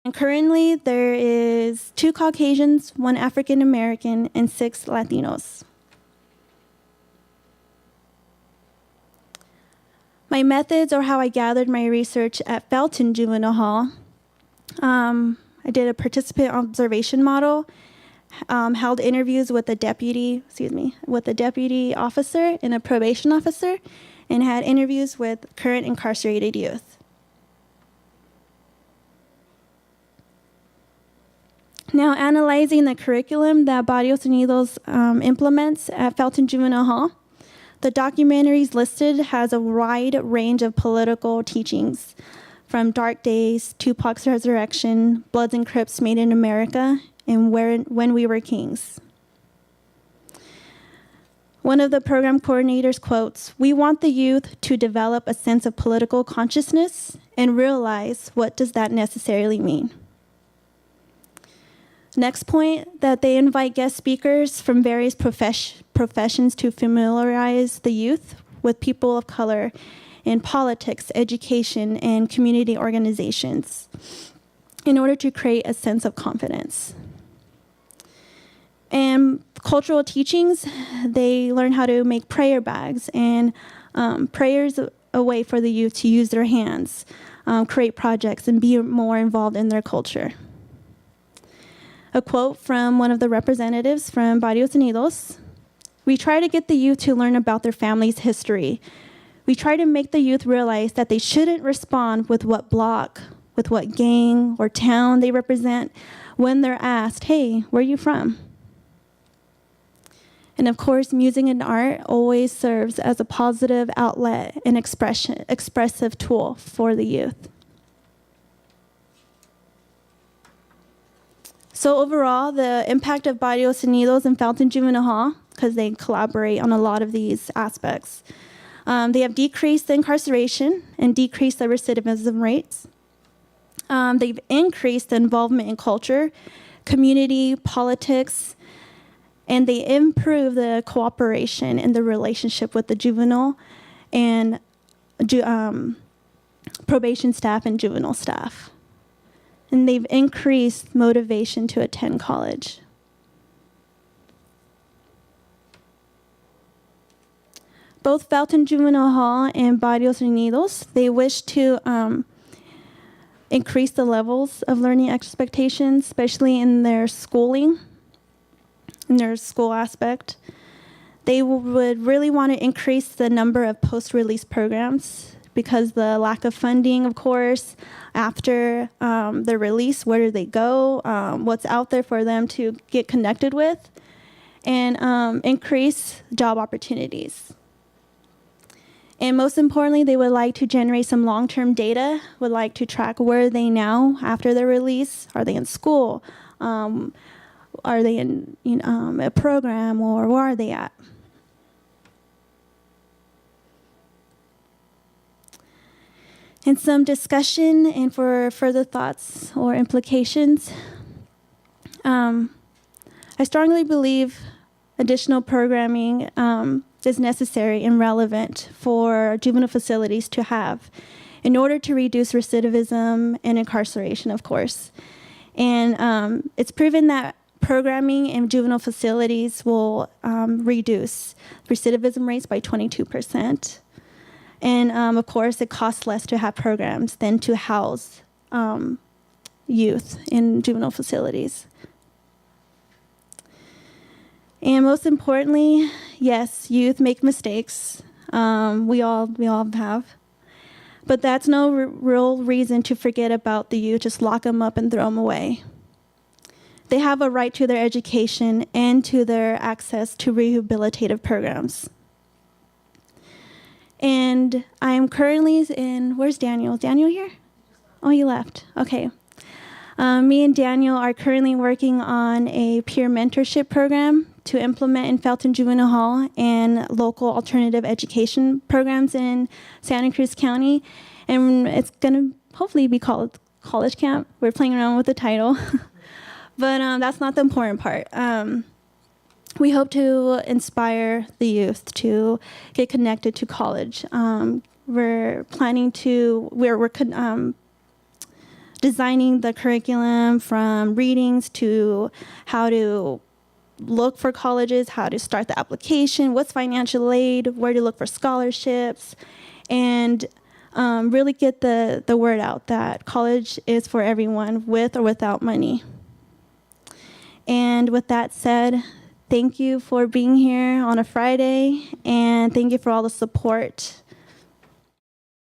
And currently, there is 2 Caucasians, 1 African American, and 6 Latinos. My methods, or how I gathered my research at Felton Juvenile Hall, I did a participant observation model, held interviews with the deputy officer and a probation officer, and had interviews with current incarcerated youth. Now, analyzing the curriculum that Barrios Unidos implements at Felton Juvenile Hall, the documentaries listed has a wide range of political teachings, from Dark Days, Tupac's Resurrection, Bloods and Crips Made in America, and When We Were Kings. One of the program coordinators quotes, "We want the youth to develop a sense of political consciousness and realize what does that necessarily mean." Next point, that they invite guest speakers from various professions to familiarize the youth with people of color in politics, education, and community organizations in order to create a sense of confidence. And cultural teachings, they learn how to make prayer bags and prayers a way for the youth to use their hands, create projects, and be more involved in their culture. A quote from one of the representatives from Barrios Unidos: "We try to get the youth to learn about their family's history. We try to make the youth realize that they shouldn't respond with what block, with what gang or town they represent when they're asked, 'Hey, where are you from?'" And of course, music and art always serves as a positive outlet and expressive tool for the youth. So overall, the impact of Barrios Unidos and Felton Juvenile Hall, because they collaborate on a lot of these aspects, they have decreased the incarceration and decreased the recidivism rates. They've increased the involvement in culture, community, politics, and they improve the cooperation and the relationship with the juvenile and probation staff and juvenile staff. And they've increased motivation to attend college. Both Felton Juvenile Hall and Barrios Unidos, they wish to increase the levels of learning expectations, especially in their schooling, in their school aspect. They would really want to increase the number of post-release programs, because the lack of funding, of course, after their release, where do they go, what's out there for them to get connected with, and increase job opportunities. And most importantly, they would like to generate some long-term data, would like to track where are they now after their release. Are they in school? Are they in a program, or where are they at? And some discussion and for further thoughts or implications, I strongly believe additional programming is necessary and relevant for juvenile facilities to have in order to reduce recidivism and incarceration, of course. And it's proven that programming in juvenile facilities will reduce recidivism rates by 22%. And of course, it costs less to have programs than to house youth in juvenile facilities. And most importantly, yes, youth make mistakes. We all have. But that's no real reason to forget about the youth, just lock them up and throw them away. They have a right to their education and to their access to rehabilitative programs. And I am currently in, where's Daniel? Is Daniel here? Oh, he left. Okay. Me and Daniel are currently working on a peer mentorship program to implement in Felton Juvenile Hall and local alternative education programs in Santa Cruz County. And it's going to hopefully be called College Camp. We're playing around with the title. But that's not the important part. We hope to inspire the youth to get connected to college. We're planning to, we're designing the curriculum from readings to how to look for colleges, how to start the application, what's financial aid, where to look for scholarships, and really get the word out that college is for everyone with or without money. And with that said, thank you for being here on a Friday, and thank you for all the support.